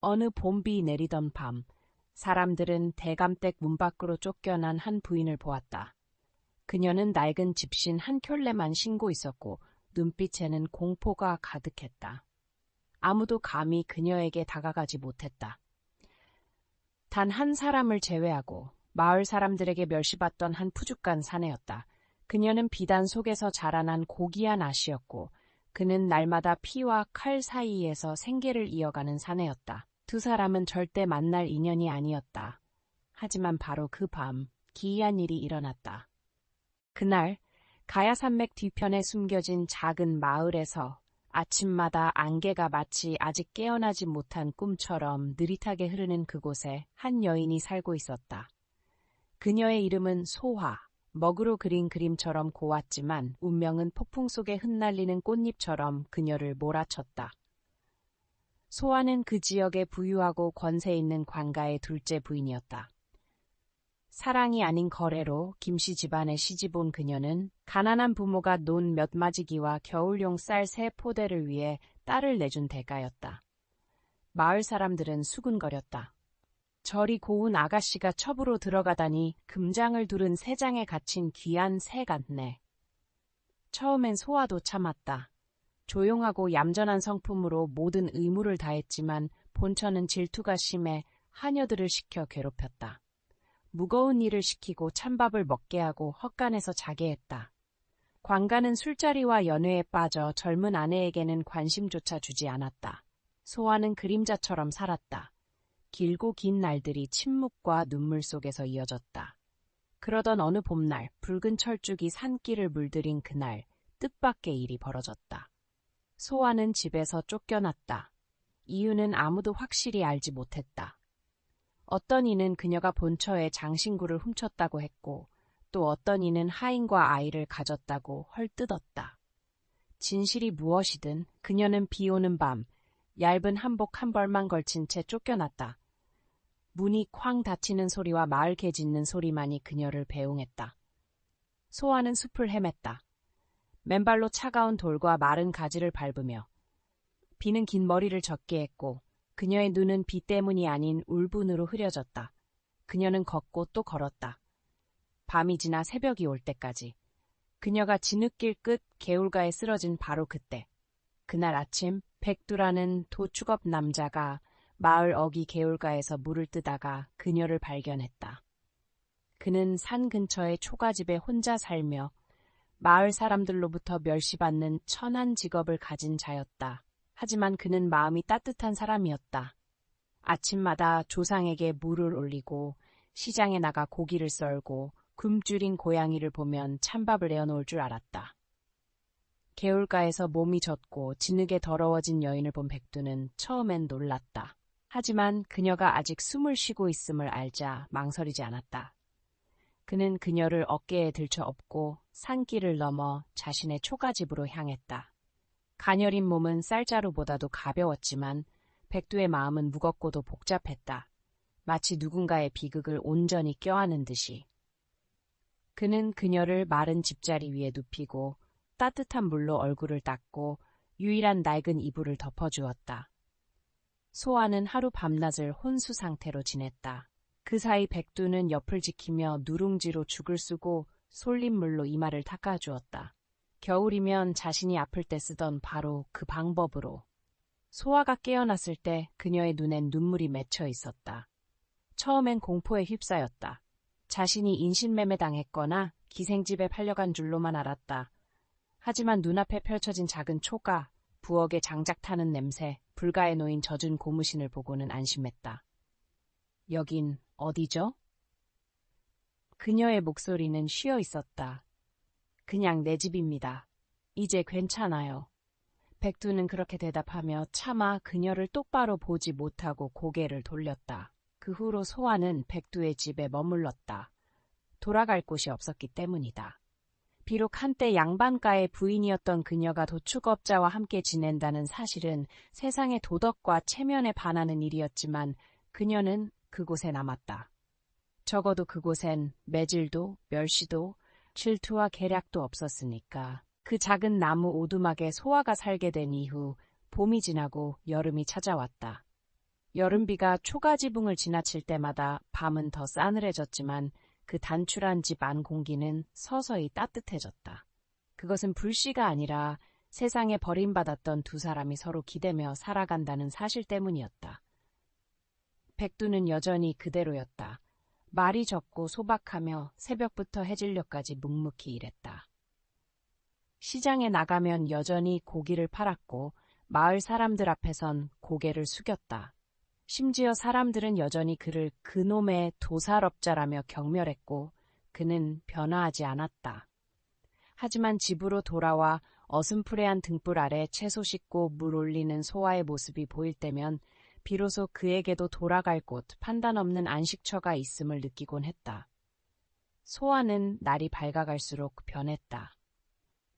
어느 봄비 내리던 밤, 사람들은 대감댁 문 밖으로 쫓겨난 한 부인을 보았다. 그녀는 낡은 집신 한 켤레만 신고 있었고 눈빛에는 공포가 가득했다. 아무도 감히 그녀에게 다가가지 못했다. 단 한 사람을 제외하고 마을 사람들에게 멸시받던 한 푸죽간 사내였다. 그녀는 비단 속에서 자라난 고귀한 아씨였고 그는 날마다 피와 칼 사이에서 생계를 이어가는 사내였다. 두 사람은 절대 만날 인연이 아니었다. 하지만 바로 그 밤 기이한 일이 일어났다. 그날 가야산맥 뒤편에 숨겨진 작은 마을에서 아침마다 안개가 마치 아직 깨어나지 못한 꿈처럼 느릿하게 흐르는 그곳에 한 여인이 살고 있었다. 그녀의 이름은 소화, 먹으로 그린 그림처럼 고왔지만 운명은 폭풍 속에 흩날리는 꽃잎처럼 그녀를 몰아쳤다. 소화는 그 지역의 부유하고 권세 있는 관가의 둘째 부인이었다. 사랑이 아닌 거래로 김씨 집안에 시집온 그녀는 가난한 부모가 논 몇 마지기와 겨울용 쌀 3포대를 위해 딸을 내준 대가였다. 마을 사람들은 수군거렸다. 저리 고운 아가씨가 첩으로 들어가다니 금장을 두른 새장에 갇힌 귀한 새 같네. 처음엔 소화도 참았다. 조용하고 얌전한 성품으로 모든 의무를 다했지만 본처는 질투가 심해 하녀들을 시켜 괴롭혔다. 무거운 일을 시키고 찬밥을 먹게 하고 헛간에서 자게 했다. 관가는 술자리와 연회에 빠져 젊은 아내에게는 관심조차 주지 않았다. 소화는 그림자처럼 살았다. 길고 긴 날들이 침묵과 눈물 속에서 이어졌다. 그러던 어느 봄날 붉은 철쭉이 산길을 물들인 그날 뜻밖의 일이 벌어졌다. 소화는 집에서 쫓겨났다. 이유는 아무도 확실히 알지 못했다. 어떤 이는 그녀가 본처에 장신구를 훔쳤다고 했고 또 어떤 이는 하인과 아이를 가졌다고 헐뜯었다. 진실이 무엇이든 그녀는 비 오는 밤 얇은 한복 한 벌만 걸친 채 쫓겨났다. 문이 쾅 닫히는 소리와 마을 개 짖는 소리만이 그녀를 배웅했다. 소화는 숲을 헤맸다. 맨발로 차가운 돌과 마른 가지를 밟으며 비는 긴 머리를 젖게 했고 그녀의 눈은 비 때문이 아닌 울분으로 흐려졌다. 그녀는 걷고 또 걸었다. 밤이 지나 새벽이 올 때까지. 그녀가 진흙길 끝 개울가에 쓰러진 바로 그때. 그날 아침 백두라는 도축업 남자가 마을 어귀 개울가에서 물을 뜨다가 그녀를 발견했다. 그는 산 근처의 초가집에 혼자 살며 마을 사람들로부터 멸시받는 천한 직업을 가진 자였다. 하지만 그는 마음이 따뜻한 사람이었다. 아침마다 조상에게 물을 올리고 시장에 나가 고기를 썰고 굶주린 고양이를 보면 찬밥을 내어놓을 줄 알았다. 개울가에서 몸이 젖고 진흙에 더러워진 여인을 본 백두는 처음엔 놀랐다. 하지만 그녀가 아직 숨을 쉬고 있음을 알자 망설이지 않았다. 그는 그녀를 어깨에 들쳐 업고 산길을 넘어 자신의 초가집으로 향했다. 가녀린 몸은 쌀자루보다도 가벼웠지만 백두의 마음은 무겁고도 복잡했다. 마치 누군가의 비극을 온전히 껴안은 듯이. 그는 그녀를 마른 집자리 위에 눕히고 따뜻한 물로 얼굴을 닦고 유일한 낡은 이불을 덮어주었다. 소아는 하루 밤낮을 혼수 상태로 지냈다. 그 사이 백두는 옆을 지키며 누룽지로 죽을 쓰고 솔린 물로 이마를 닦아주었다. 겨울이면 자신이 아플 때 쓰던 바로 그 방법으로. 소아가 깨어났을 때 그녀의 눈엔 눈물이 맺혀 있었다. 처음엔 공포에 휩싸였다. 자신이 인신매매당했거나 기생집에 팔려간 줄로만 알았다. 하지만 눈앞에 펼쳐진 작은 초가, 부엌에 장작 타는 냄새, 불가에 놓인 젖은 고무신을 보고는 안심했다. 여긴 어디죠? 그녀의 목소리는 쉬어 있었다. 그냥 내 집입니다. 이제 괜찮아요. 백두는 그렇게 대답하며 차마 그녀를 똑바로 보지 못하고 고개를 돌렸다. 그 후로 소아는 백두의 집에 머물렀다. 돌아갈 곳이 없었기 때문이다. 비록 한때 양반가의 부인이었던 그녀가 도축업자와 함께 지낸다는 사실은 세상의 도덕과 체면에 반하는 일이었지만 그녀는 그곳에 남았다. 적어도 그곳엔 매질도 멸시도 질투와 계략도 없었으니까. 그 작은 나무 오두막에 소아가 살게 된 이후 봄이 지나고 여름이 찾아왔다. 여름비가 초가지붕을 지나칠 때마다 밤은 더 싸늘해졌지만 그 단출한 집 안 공기는 서서히 따뜻해졌다. 그것은 불씨가 아니라 세상에 버림받았던 두 사람이 서로 기대며 살아간다는 사실 때문이었다. 백두는 여전히 그대로였다. 말이 적고 소박하며 새벽부터 해질녘까지 묵묵히 일했다. 시장에 나가면 여전히 고기를 팔았고 마을 사람들 앞에선 고개를 숙였다. 심지어 사람들은 여전히 그를 그놈의 도살업자라며 경멸했고 그는 변화하지 않았다. 하지만 집으로 돌아와 어슴푸레한 등불 아래 채소 씻고 물 올리는 소아의 모습이 보일 때면 비로소 그에게도 돌아갈 곳, 판단 없는 안식처가 있음을 느끼곤 했다. 소아는 날이 밝아갈수록 변했다.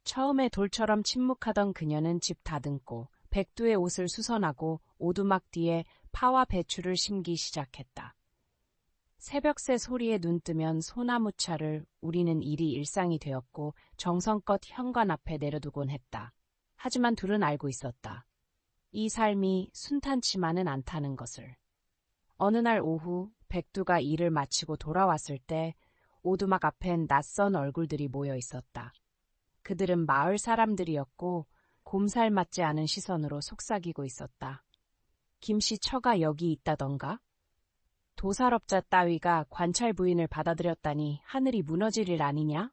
처음에 돌처럼 침묵하던 그녀는 집 다듬고 백두의 옷을 수선하고 오두막 뒤에 파와 배추를 심기 시작했다. 새벽새 소리에 눈뜨면 소나무차를 우리는 일이 일상이 되었고 정성껏 현관 앞에 내려두곤 했다. 하지만 둘은 알고 있었다. 이 삶이 순탄치만은 않다는 것을. 어느 날 오후 백두가 일을 마치고 돌아왔을 때 오두막 앞엔 낯선 얼굴들이 모여 있었다. 그들은 마을 사람들이었고 곰살 맞지 않은 시선으로 속삭이고 있었다. 김씨 처가 여기 있다던가? 도살업자 따위가 관찰 부인을 받아들였다니 하늘이 무너질 일 아니냐?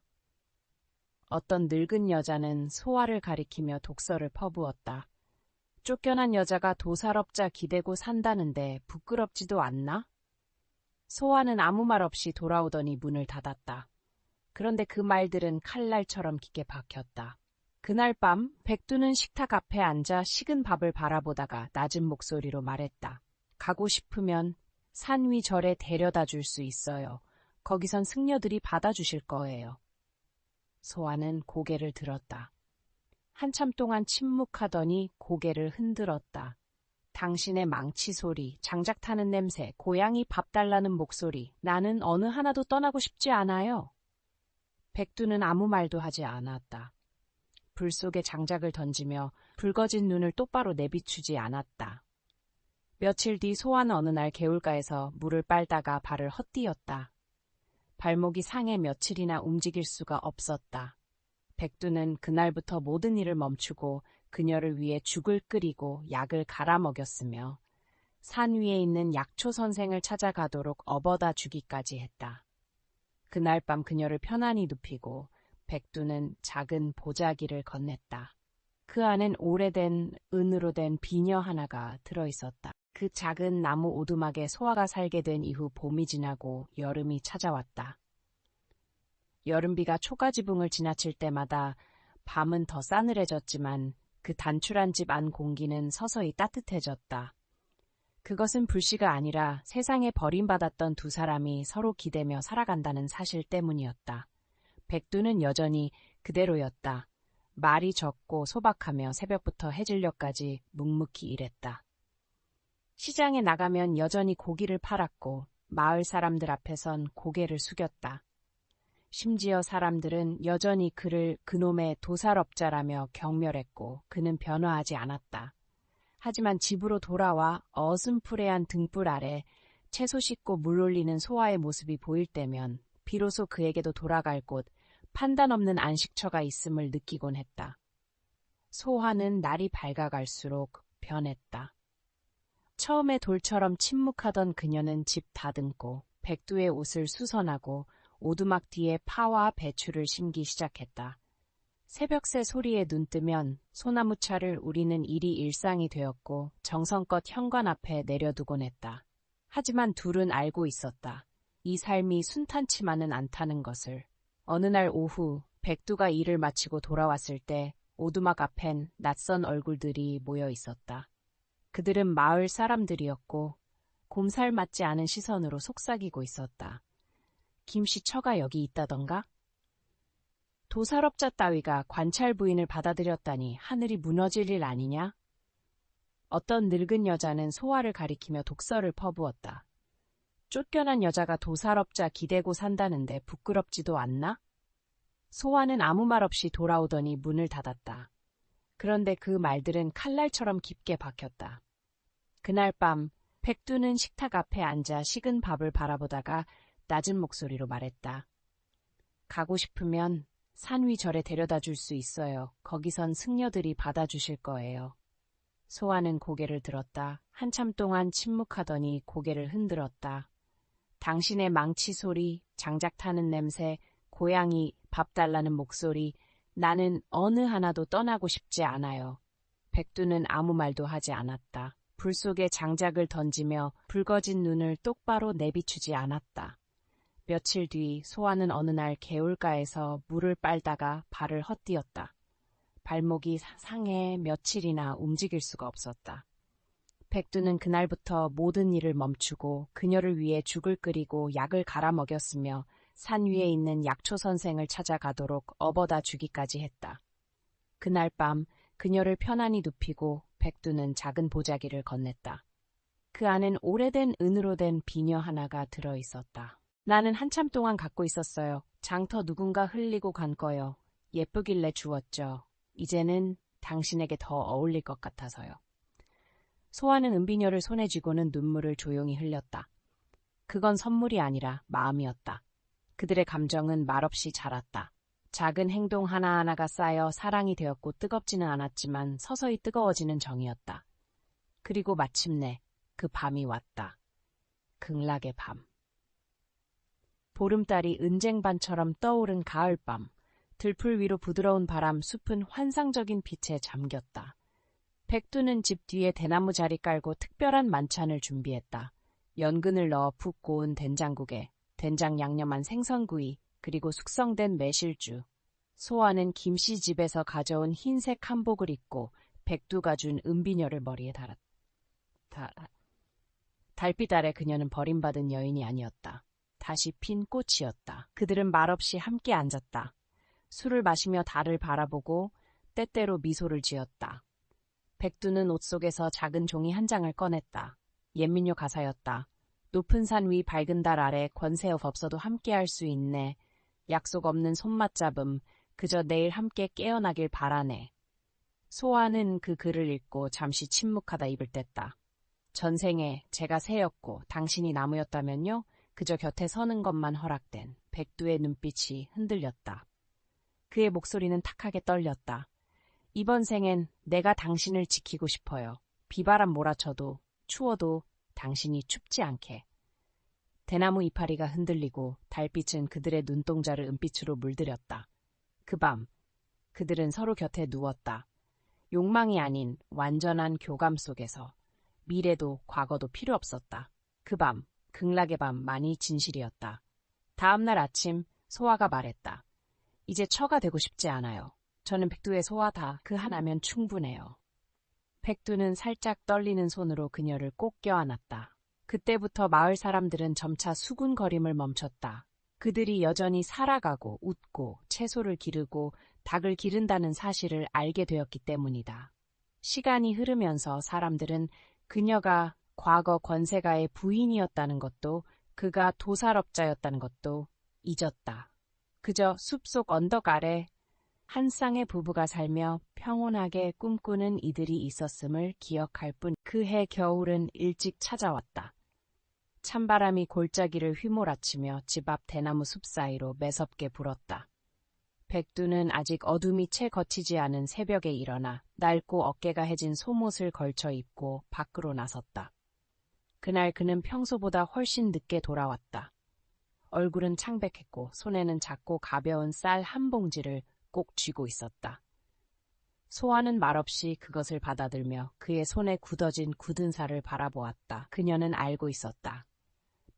어떤 늙은 여자는 소아를 가리키며 독서를 퍼부었다. 쫓겨난 여자가 도살업자 기대고 산다는데 부끄럽지도 않나? 소아는 아무 말 없이 돌아오더니 문을 닫았다. 그런데 그 말들은 칼날처럼 깊게 박혔다. 그날 밤 백두는 식탁 앞에 앉아 식은 밥을 바라보다가 낮은 목소리로 말했다. 가고 싶으면 산 위 절에 데려다 줄 수 있어요. 거기선 승려들이 받아주실 거예요. 소아는 고개를 들었다. 한참 동안 침묵하더니 고개를 흔들었다. 당신의 망치 소리, 장작 타는 냄새, 고양이 밥 달라는 목소리, 나는 어느 하나도 떠나고 싶지 않아요. 백두는 아무 말도 하지 않았다. 불 속에 장작을 던지며 붉어진 눈을 똑바로 내비추지 않았다. 며칠 뒤 소아는 어느 날 개울가에서 물을 빨다가 발을 헛디뎠다. 발목이 상해 며칠이나 움직일 수가 없었다. 백두는 그날부터 모든 일을 멈추고 그녀를 위해 죽을 끓이고 약을 갈아 먹였으며 산 위에 있는 약초 선생을 찾아가도록 업어다 주기까지 했다. 그날 밤 그녀를 편안히 눕히고 백두는 작은 보자기를 건넸다. 그 안엔 오래된 은으로 된 비녀 하나가 들어있었다. 그 작은 나무 오두막에 소아가 살게 된 이후 봄이 지나고 여름이 찾아왔다. 여름비가 초가지붕을 지나칠 때마다 밤은 더 싸늘해졌지만 그 단출한 집 안 공기는 서서히 따뜻해졌다. 그것은 불씨가 아니라 세상에 버림받았던 두 사람이 서로 기대며 살아간다는 사실 때문이었다. 백두는 여전히 그대로였다. 말이 적고 소박하며 새벽부터 해질녘까지 묵묵히 일했다. 시장에 나가면 여전히 고기를 팔았고 마을 사람들 앞에선 고개를 숙였다. 심지어 사람들은 여전히 그를 그놈의 도살업자라며 경멸했고 그는 변화하지 않았다. 하지만 집으로 돌아와 어슴푸레한 등불 아래 채소 씻고 물 올리는 소아의 모습이 보일 때면 비로소 그에게도 돌아갈 곳, 판단 없는 안식처가 있음을 느끼곤 했다. 소아는 날이 밝아갈수록 변했다. 처음에 돌처럼 침묵하던 그녀는 집 다듬고 백두의 옷을 수선하고 오두막 뒤에 파와 배추를 심기 시작했다. 새벽새 소리에 눈뜨면 소나무차를 우리는 일이 일상이 되었고 정성껏 현관 앞에 내려두곤 했다. 하지만 둘은 알고 있었다. 이 삶이 순탄치만은 않다는 것을. 어느 날 오후 백두가 일을 마치고 돌아왔을 때 오두막 앞엔 낯선 얼굴들이 모여 있었다. 그들은 마을 사람들이었고 곰살 맞지 않은 시선으로 속삭이고 있었다. 김씨 처가 여기 있다던가? 도살업자 따위가 관찰 부인을 받아들였다니 하늘이 무너질 일 아니냐? 어떤 늙은 여자는 소아를 가리키며 독서를 퍼부었다. 쫓겨난 여자가 도살업자 기대고 산다는데 부끄럽지도 않나? 소아는 아무 말 없이 돌아오더니 문을 닫았다. 그런데 그 말들은 칼날처럼 깊게 박혔다. 그날 밤 백두는 식탁 앞에 앉아 식은 밥을 바라보다가 낮은 목소리로 말했다. 가고 싶으면 산 위 절에 데려다 줄 수 있어요. 거기선 승려들이 받아주실 거예요. 소아는 고개를 들었다. 한참 동안 침묵하더니 고개를 흔들었다. 당신의 망치 소리, 장작 타는 냄새, 고양이 밥 달라는 목소리, 나는 어느 하나도 떠나고 싶지 않아요. 백두는 아무 말도 하지 않았다. 불 속에 장작을 던지며 붉어진 눈을 똑바로 내비추지 않았다. 며칠 뒤 소아는 어느 날 개울가에서 물을 빨다가 발을 헛디뎠다. 발목이 상해 며칠이나 움직일 수가 없었다. 백두는 그날부터 모든 일을 멈추고 그녀를 위해 죽을 끓이고 약을 갈아 먹였으며 산 위에 있는 약초 선생을 찾아가도록 업어다 주기까지 했다. 그날 밤 그녀를 편안히 눕히고 백두는 작은 보자기를 건넸다. 그 안엔 오래된 은으로 된 비녀 하나가 들어 있었다. 나는 한참 동안 갖고 있었어요. 장터 누군가 흘리고 간 거요. 예쁘길래 주었죠. 이제는 당신에게 더 어울릴 것 같아서요. 소아는 은비녀를 손에 쥐고는 눈물을 조용히 흘렸다. 그건 선물이 아니라 마음이었다. 그들의 감정은 말없이 자랐다. 작은 행동 하나하나가 쌓여 사랑이 되었고 뜨겁지는 않았지만 서서히 뜨거워지는 정이었다. 그리고 마침내 그 밤이 왔다. 극락의 밤. 보름달이 은쟁반처럼 떠오른 가을밤. 들풀 위로 부드러운 바람, 숲은 환상적인 빛에 잠겼다. 백두는 집 뒤에 대나무 자리 깔고 특별한 만찬을 준비했다. 연근을 넣어 푹 고운 된장국에 된장 양념한 생선구이, 그리고 숙성된 매실주. 소아는 김씨 집에서 가져온 흰색 한복을 입고 백두가 준 은비녀를 머리에 달았다. 달빛 아래 그녀는 버림받은 여인이 아니었다. 다시 핀 꽃이었다. 그들은 말없이 함께 앉았다. 술을 마시며 달을 바라보고 때때로 미소를 지었다. 백두는 옷 속에서 작은 종이 한 장을 꺼냈다. 옛민요 가사였다. 높은 산 위 밝은 달 아래 권세업 없어도 함께할 수 있네. 약속 없는 손맞잡음, 그저 내일 함께 깨어나길 바라네. 소아는 그 글을 읽고 잠시 침묵하다 입을 뗐다. 전생에 제가 새였고 당신이 나무였다면요? 그저 곁에 서는 것만 허락된. 백두의 눈빛이 흔들렸다. 그의 목소리는 탁하게 떨렸다. 이번 생엔 내가 당신을 지키고 싶어요. 비바람 몰아쳐도 추워도 당신이 춥지 않게. 대나무 이파리가 흔들리고 달빛은 그들의 눈동자를 은빛으로 물들였다. 그 밤 그들은 서로 곁에 누웠다. 욕망이 아닌 완전한 교감 속에서. 미래도 과거도 필요 없었다. 그 밤 극락의 밤만이 진실이었다. 다음 날 아침 소아가 말했다. 이제 처가 되고 싶지 않아요. 저는 백두의 소아다. 그 하나면 충분해요. 백두는 살짝 떨리는 손으로 그녀를 꼭 껴안았다. 그때부터 마을 사람들은 점차 수군거림을 멈췄다. 그들이 여전히 살아가고 웃고 채소를 기르고 닭을 기른다는 사실을 알게 되었기 때문이다. 시간이 흐르면서 사람들은 그녀가 과거 권세가의 부인이었다는 것도 그가 도살업자였다는 것도 잊었다. 그저 숲속 언덕 아래 한 쌍의 부부가 살며 평온하게 꿈꾸는 이들이 있었음을 기억할 뿐. 그해 겨울은 일찍 찾아왔다. 찬바람이 골짜기를 휘몰아치며 집 앞 대나무 숲 사이로 매섭게 불었다. 백두는 아직 어둠이 채 걷히지 않은 새벽에 일어나 낡고 어깨가 해진 속옷을 걸쳐 입고 밖으로 나섰다. 그날 그는 평소보다 훨씬 늦게 돌아왔다. 얼굴은 창백했고 손에는 작고 가벼운 쌀 한 봉지를 꼭 쥐고 있었다. 소아는 말없이 그것을 받아들며 그의 손에 굳어진 굳은 살을 바라보았다. 그녀는 알고 있었다.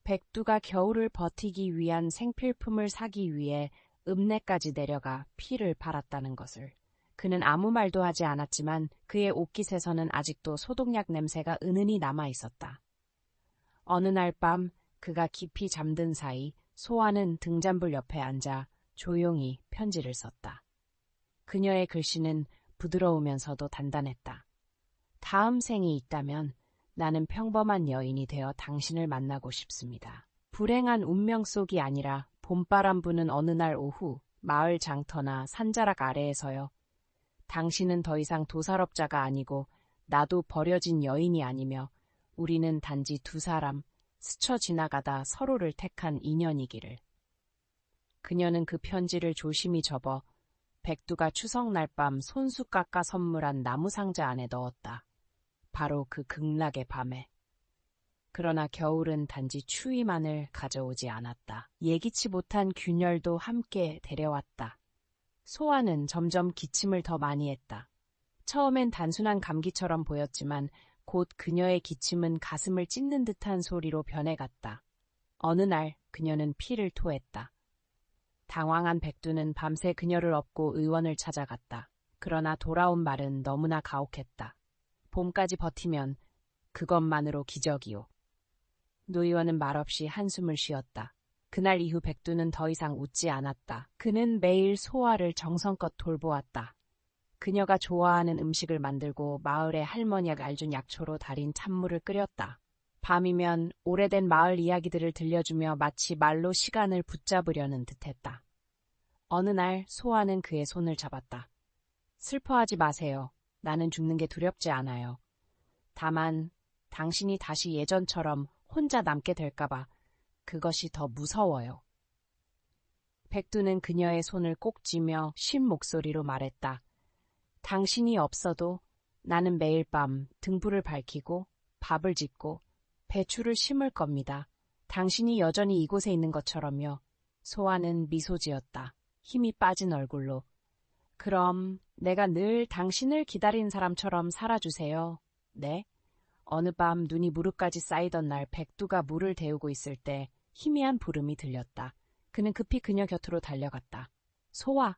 백두가 겨울을 버티기 위한 생필품을 사기 위해 읍내까지 내려가 피를 팔았다는 것을. 그는 아무 말도 하지 않았지만 그의 옷깃에서는 아직도 소독약 냄새가 은은히 남아 있었다. 어느 날 밤 그가 깊이 잠든 사이 소아는 등잔불 옆에 앉아 조용히 편지를 썼다. 그녀의 글씨는 부드러우면서도 단단했다. 다음 생이 있다면 나는 평범한 여인이 되어 당신을 만나고 싶습니다. 불행한 운명 속이 아니라 봄바람 부는 어느 날 오후 마을 장터나 산자락 아래에서요. 당신은 더 이상 도살업자가 아니고 나도 버려진 여인이 아니며 우리는 단지 두 사람, 스쳐 지나가다 서로를 택한 인연이기를. 그녀는 그 편지를 조심히 접어 백두가 추석날 밤 손수 깎아 선물한 나무 상자 안에 넣었다. 바로 그 극락의 밤에. 그러나 겨울은 단지 추위만을 가져오지 않았다. 예기치 못한 균열도 함께 데려왔다. 소아는 점점 기침을 더 많이 했다. 처음엔 단순한 감기처럼 보였지만 곧 그녀의 기침은 가슴을 찢는 듯한 소리로 변해갔다. 어느 날 그녀는 피를 토했다. 당황한 백두는 밤새 그녀를 업고 의원을 찾아갔다. 그러나 돌아온 말은 너무나 가혹했다. 봄까지 버티면 그것만으로 기적이오. 노 의원은 말없이 한숨을 쉬었다. 그날 이후 백두는 더 이상 웃지 않았다. 그는 매일 소아를 정성껏 돌보았다. 그녀가 좋아하는 음식을 만들고 마을의 할머니가 알준 약초로 달인 찬물을 끓였다. 밤이면 오래된 마을 이야기들을 들려주며 마치 말로 시간을 붙잡으려는 듯했다. 어느 날 소아는 그의 손을 잡았다. 슬퍼하지 마세요. 나는 죽는 게 두렵지 않아요. 다만 당신이 다시 예전처럼 혼자 남게 될까봐 그것이 더 무서워요. 백두는 그녀의 손을 꼭 쥐며 쉰 목소리로 말했다. 당신이 없어도 나는 매일 밤 등불을 밝히고 밥을 짓고 배추를 심을 겁니다. 당신이 여전히 이곳에 있는 것처럼요. 소아는 미소 지었다. 힘이 빠진 얼굴로. 그럼 내가 늘 당신을 기다린 사람처럼 살아주세요. 네? 어느 밤 눈이 무릎까지 쌓이던 날 백두가 물을 데우고 있을 때 희미한 부름이 들렸다. 그는 급히 그녀 곁으로 달려갔다. 소아!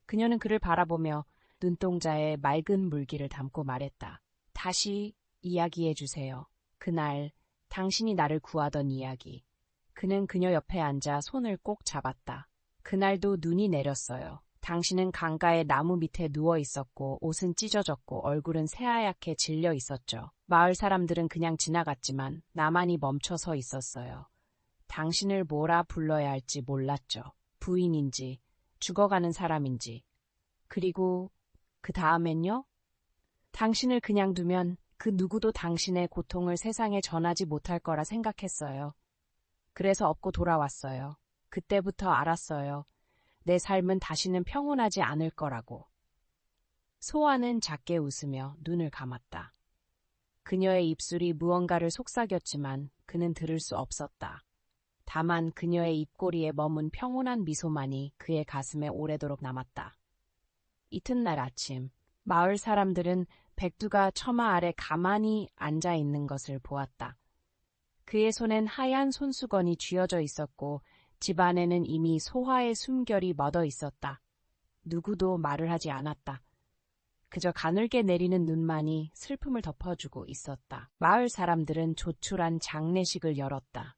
그녀는 그를 바라보며 눈동자에 맑은 물기를 담고 말했다. 다시 이야기해 주세요. 그날 당신이 나를 구하던 이야기. 그는 그녀 옆에 앉아 손을 꼭 잡았다. 그날도 눈이 내렸어요. 당신은 강가의 나무 밑에 누워 있었고 옷은 찢어졌고 얼굴은 새하얗게 질려 있었죠. 마을 사람들은 그냥 지나갔지만 나만이 멈춰 서 있었어요. 당신을 뭐라 불러야 할지 몰랐죠. 부인인지 죽어가는 사람인지. 그리고 그 다음엔요? 당신을 그냥 두면 그 누구도 당신의 고통을 세상에 전하지 못할 거라 생각했어요. 그래서 업고 돌아왔어요. 그때부터 알았어요. 내 삶은 다시는 평온하지 않을 거라고. 소아는 작게 웃으며 눈을 감았다. 그녀의 입술이 무언가를 속삭였지만 그는 들을 수 없었다. 다만 그녀의 입꼬리에 머문 평온한 미소만이 그의 가슴에 오래도록 남았다. 이튿날 아침, 마을 사람들은 백두가 처마 아래 가만히 앉아 있는 것을 보았다. 그의 손엔 하얀 손수건이 쥐어져 있었고 집 안에는 이미 소화의 숨결이 멎어 있었다. 누구도 말을 하지 않았다. 그저 가늘게 내리는 눈만이 슬픔을 덮어주고 있었다. 마을 사람들은 조촐한 장례식을 열었다.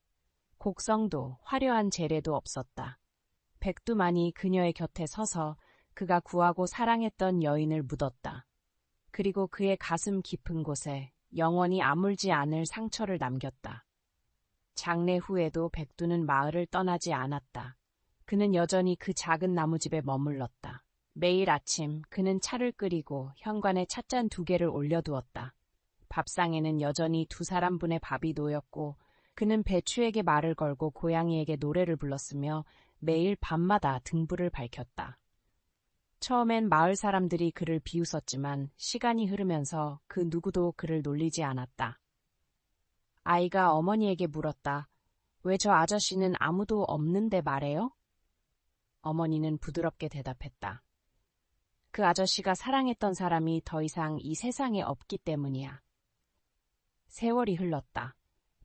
곡성도 화려한 제례도 없었다. 백두만이 그녀의 곁에 서서 그가 구하고 사랑했던 여인을 묻었다. 그리고 그의 가슴 깊은 곳에 영원히 아물지 않을 상처를 남겼다. 장례 후에도 백두는 마을을 떠나지 않았다. 그는 여전히 그 작은 나무집에 머물렀다. 매일 아침 그는 차를 끓이고 현관에 찻잔 2개를 올려두었다. 밥상에는 여전히 2사람분의 밥이 놓였고 그는 배추에게 말을 걸고 고양이에게 노래를 불렀으며 매일 밤마다 등불을 밝혔다. 처음엔 마을 사람들이 그를 비웃었지만 시간이 흐르면서 그 누구도 그를 놀리지 않았다. 아이가 어머니에게 물었다. 왜 저 아저씨는 아무도 없는데 말해요? 어머니는 부드럽게 대답했다. 그 아저씨가 사랑했던 사람이 더 이상 이 세상에 없기 때문이야. 세월이 흘렀다.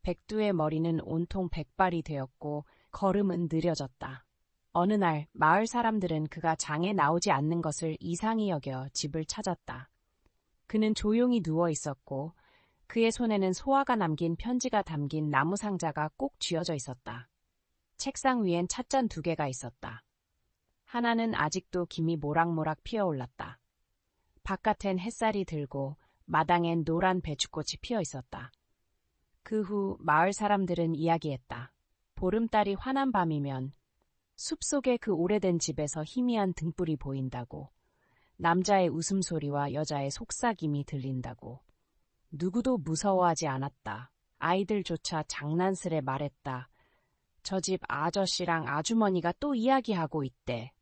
백두의 머리는 온통 백발이 되었고 걸음은 느려졌다. 어느 날 마을 사람들은 그가 장에 나오지 않는 것을 이상히 여겨 집을 찾았다. 그는 조용히 누워 있었고 그의 손에는 소아가 남긴 편지가 담긴 나무 상자가 꼭 쥐어져 있었다. 책상 위엔 찻잔 2개가 있었다. 하나는 아직도 김이 모락모락 피어올랐다. 바깥엔 햇살이 들고 마당엔 노란 배춧꽃이 피어 있었다. 그 후 마을 사람들은 이야기했다. 보름달이 환한 밤이면 숲속의 그 오래된 집에서 희미한 등불이 보인다고. 남자의 웃음소리와 여자의 속삭임이 들린다고. 누구도 무서워하지 않았다. 아이들조차 장난스레 말했다. 저 집 아저씨랑 아주머니가 또 이야기하고 있대.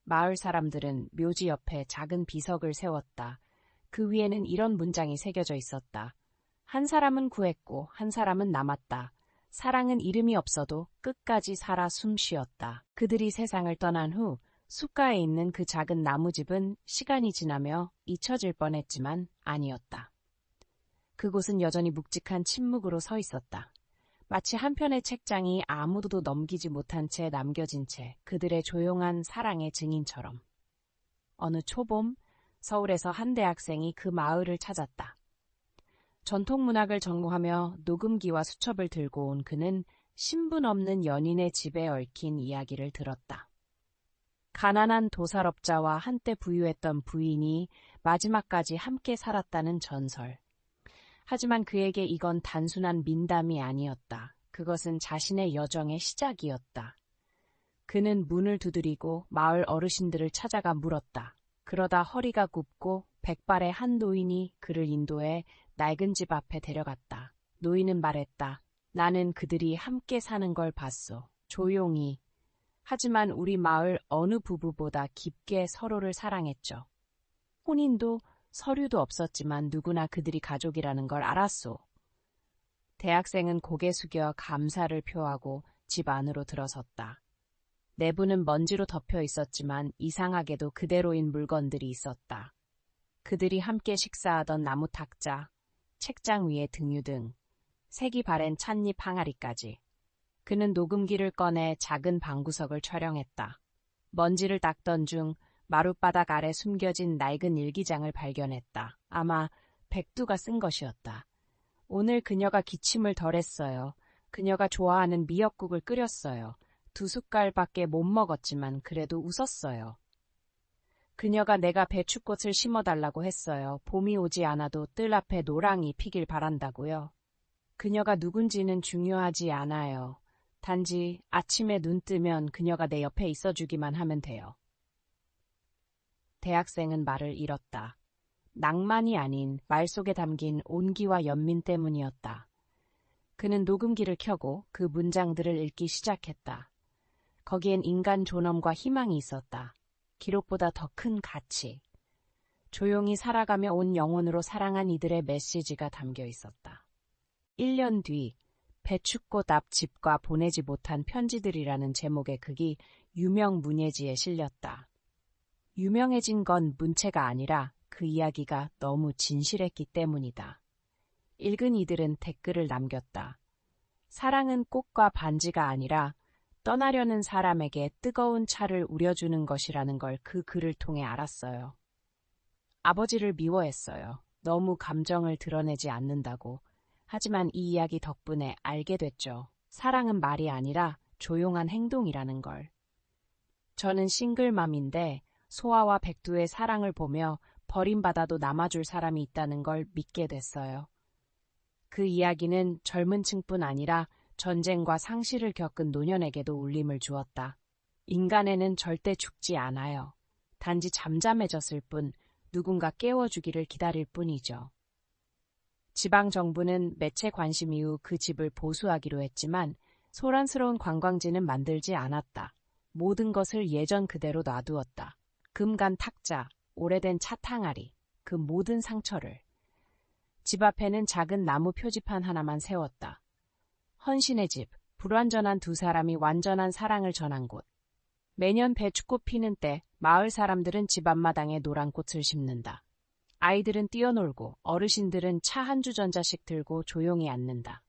마을 사람들은 묘지 옆에 작은 비석을 세웠다. 그 위에는 이런 문장이 새겨져 있었다. 한 사람은 구했고 한 사람은 남았다. 사랑은 이름이 없어도 끝까지 살아 숨쉬었다. 그들이 세상을 떠난 후 숲가에 있는 그 작은 나무집은 시간이 지나며 잊혀질 뻔했지만 아니었다. 그곳은 여전히 묵직한 침묵으로 서 있었다. 마치 한편의 책장이 아무도 넘기지 못한 채 남겨진 채 그들의 조용한 사랑의 증인처럼. 어느 초봄, 서울에서 한 대학생이 그 마을을 찾았다. 전통문학을 전공하며 녹음기와 수첩을 들고 온 그는 신분 없는 연인의 집에 얽힌 이야기를 들었다. 가난한 도살업자와 한때 부유했던 부인이 마지막까지 함께 살았다는 전설. 하지만 그에게 이건 단순한 민담이 아니었다. 그것은 자신의 여정의 시작이었다. 그는 문을 두드리고 마을 어르신들을 찾아가 물었다. 그러다 허리가 굽고 백발의 한 노인이 그를 인도해 낡은 집 앞에 데려갔다. 노인은 말했다. 나는 그들이 함께 사는 걸 봤소. 조용히. 하지만 우리 마을 어느 부부보다 깊게 서로를 사랑했죠. 혼인도 서류도 없었지만 누구나 그들이 가족이라는 걸 알았소. 대학생은 고개 숙여 감사를 표하고 집 안으로 들어섰다. 내부는 먼지로 덮여 있었지만 이상하게도 그대로인 물건들이 있었다. 그들이 함께 식사하던 나무 탁자, 책장 위의 등유 등 색이 바랜 찻잎 항아리까지. 그는 녹음기를 꺼내 작은 방구석을 촬영했다. 먼지를 닦던 중 마룻바닥 아래 숨겨진 낡은 일기장을 발견했다. 아마 백두가 쓴 것이었다. 오늘 그녀가 기침을 덜했어요. 그녀가 좋아하는 미역국을 끓였어요. 2숟갈밖에 못 먹었지만 그래도 웃었어요. 그녀가 내가 배춧꽃을 심어달라고 했어요. 봄이 오지 않아도 뜰 앞에 노랑이 피길 바란다고요. 그녀가 누군지는 중요하지 않아요. 단지 아침에 눈 뜨면 그녀가 내 옆에 있어주기만 하면 돼요. 대학생은 말을 잃었다. 낭만이 아닌 말 속에 담긴 온기와 연민 때문이었다. 그는 녹음기를 켜고 그 문장들을 읽기 시작했다. 거기엔 인간 존엄과 희망이 있었다. 기록보다 더 큰 가치. 조용히 살아가며 온 영혼으로 사랑한 이들의 메시지가 담겨 있었다. 1년 뒤 배춧꽃 앞 집과 보내지 못한 편지들이라는 제목의 극이 유명 문예지에 실렸다. 유명해진 건 문체가 아니라 그 이야기가 너무 진실했기 때문이다. 읽은 이들은 댓글을 남겼다. 사랑은 꽃과 반지가 아니라 떠나려는 사람에게 뜨거운 차를 우려주는 것이라는 걸 그 글을 통해 알았어요. 아버지를 미워했어요. 너무 감정을 드러내지 않는다고. 하지만 이 이야기 덕분에 알게 됐죠. 사랑은 말이 아니라 조용한 행동이라는 걸. 저는 싱글맘인데 소아와 백두의 사랑을 보며 버림받아도 남아줄 사람이 있다는 걸 믿게 됐어요. 그 이야기는 젊은 층뿐 아니라 전쟁과 상실을 겪은 노년에게도 울림을 주었다. 인간에는 절대 죽지 않아요. 단지 잠잠해졌을 뿐 누군가 깨워주기를 기다릴 뿐이죠. 지방정부는 매체 관심 이후 그 집을 보수하기로 했지만 소란스러운 관광지는 만들지 않았다. 모든 것을 예전 그대로 놔두었다. 금간 탁자, 오래된 찻항아리, 그 모든 상처를. 집 앞에는 작은 나무 표지판 하나만 세웠다. 헌신의 집, 불완전한 두 사람이 완전한 사랑을 전한 곳. 매년 배춧꽃 피는 때 마을 사람들은 집 앞마당에 노란 꽃을 심는다. 아이들은 뛰어놀고 어르신들은 차 한 주전자씩 들고 조용히 앉는다.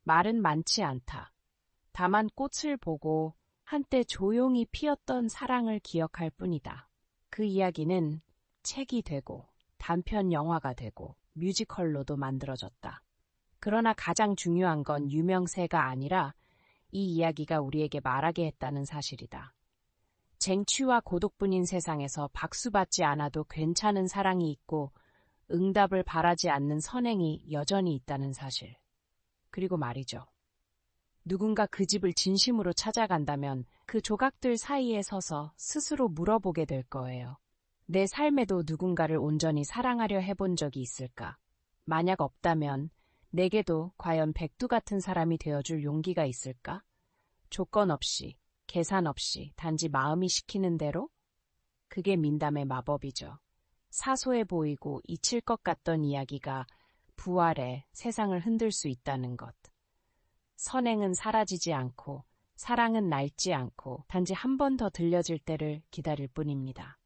말은 많지 않다. 다만 꽃을 보고 한때 조용히 피었던 사랑을 기억할 뿐이다. 그 이야기는 책이 되고 단편 영화가 되고 뮤지컬로도 만들어졌다. 그러나 가장 중요한 건 유명세가 아니라 이 이야기가 우리에게 말하게 했다는 사실이다. 쟁취와 고독뿐인 세상에서 박수받지 않아도 괜찮은 사랑이 있고 응답을 바라지 않는 선행이 여전히 있다는 사실. 그리고 말이죠. 누군가 그 집을 진심으로 찾아간다면 그 조각들 사이에 서서 스스로 물어보게 될 거예요. 내 삶에도 누군가를 온전히 사랑하려 해본 적이 있을까? 만약 없다면 내게도 과연 백두 같은 사람이 되어줄 용기가 있을까? 조건 없이, 계산 없이, 단지 마음이 시키는 대로? 그게 민담의 마법이죠. 사소해 보이고 잊힐 것 같던 이야기가 부활해 세상을 흔들 수 있다는 것. 선행은 사라지지 않고 사랑은 낡지 않고 단지 한 번 더 들려질 때를 기다릴 뿐입니다.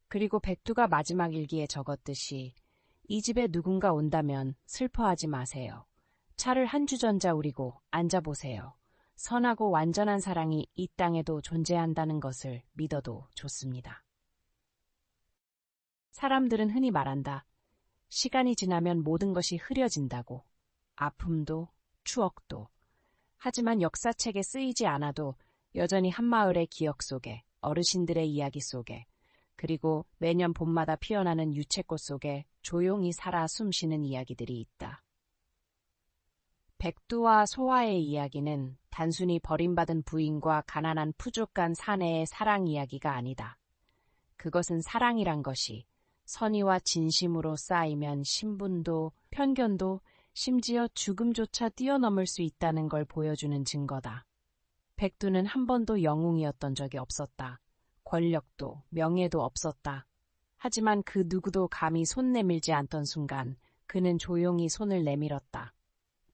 그리고 백두가 마지막 일기에 적었듯이 이 집에 누군가 온다면 슬퍼하지 마세요. 차를 한 주전자 우리고 앉아보세요. 선하고 완전한 사랑이 이 땅에도 존재한다는 것을 믿어도 좋습니다. 사람들은 흔히 말한다. 시간이 지나면 모든 것이 흐려진다고. 아픔도 추억도. 하지만 역사책에 쓰이지 않아도 여전히 한마을의 기억 속에, 어르신들의 이야기 속에, 그리고 매년 봄마다 피어나는 유채꽃 속에 조용히 살아 숨쉬는 이야기들이 있다. 백두와 소화의 이야기는 단순히 버림받은 부인과 가난한 푸족한 사내의 사랑 이야기가 아니다. 그것은 사랑이란 것이 선의와 진심으로 쌓이면 신분도 편견도 심지어 죽음조차 뛰어넘을 수 있다는 걸 보여주는 증거다. 백두는 한 번도 영웅이었던 적이 없었다. 권력도 명예도 없었다. 하지만 그 누구도 감히 손 내밀지 않던 순간 그는 조용히 손을 내밀었다.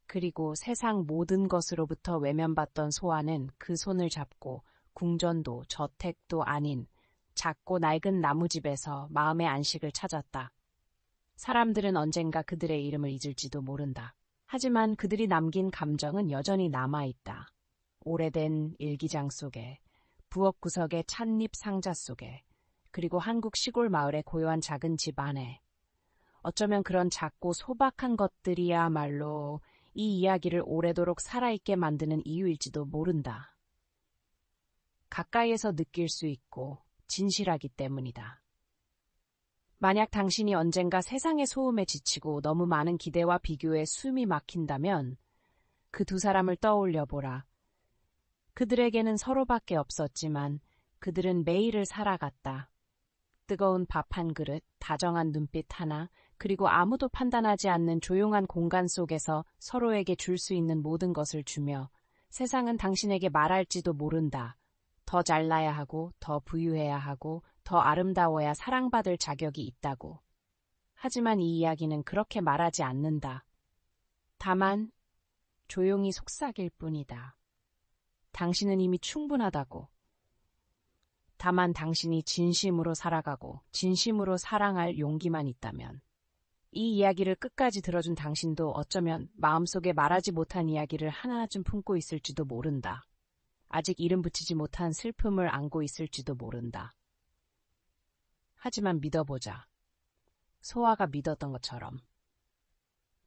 그리고 세상 모든 것으로부터 외면받던 소아는 그 손을 잡고 궁전도 저택도 아닌 작고 낡은 나무집에서 마음의 안식을 찾았다. 사람들은 언젠가 그들의 이름을 잊을지도 모른다. 하지만 그들이 남긴 감정은 여전히 남아있다. 오래된 일기장 속에, 부엌 구석의 찻잎 상자 속에, 그리고 한국 시골 마을의 고요한 작은 집 안에. 어쩌면 그런 작고 소박한 것들이야말로 이 이야기를 오래도록 살아있게 만드는 이유일지도 모른다. 가까이에서 느낄 수 있고 진실하기 때문이다. 만약 당신이 언젠가 세상의 소음에 지치고 너무 많은 기대와 비교에 숨이 막힌다면 그 두 사람을 떠올려 보라. 그들에게는 서로밖에 없었지만 그들은 매일을 살아갔다. 뜨거운 밥 한 그릇, 다정한 눈빛 하나, 그리고 아무도 판단하지 않는 조용한 공간 속에서 서로에게 줄 수 있는 모든 것을 주며 세상은 당신에게 말할지도 모른다. 더 잘나야 하고, 더 부유해야 하고, 더 아름다워야 사랑받을 자격이 있다고. 하지만 이 이야기는 그렇게 말하지 않는다. 다만 조용히 속삭일 뿐이다. 당신은 이미 충분하다고. 다만 당신이 진심으로 살아가고 진심으로 사랑할 용기만 있다면. 이 이야기를 끝까지 들어준 당신도 어쩌면 마음속에 말하지 못한 이야기를 하나쯤 품고 있을지도 모른다. 아직 이름 붙이지 못한 슬픔을 안고 있을지도 모른다. 하지만 믿어보자. 소아가 믿었던 것처럼.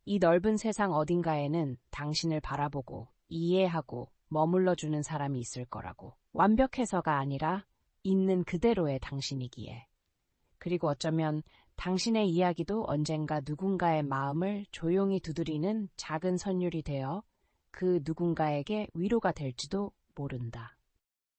이 넓은 세상 어딘가에는 당신을 바라보고 이해하고 머물러주는 사람이 있을 거라고. 완벽해서가 아니라 있는 그대로의 당신이기에. 그리고 어쩌면 당신의 이야기도 언젠가 누군가의 마음을 조용히 두드리는 작은 선율이 되어 그 누군가에게 위로가 될지도 모른다.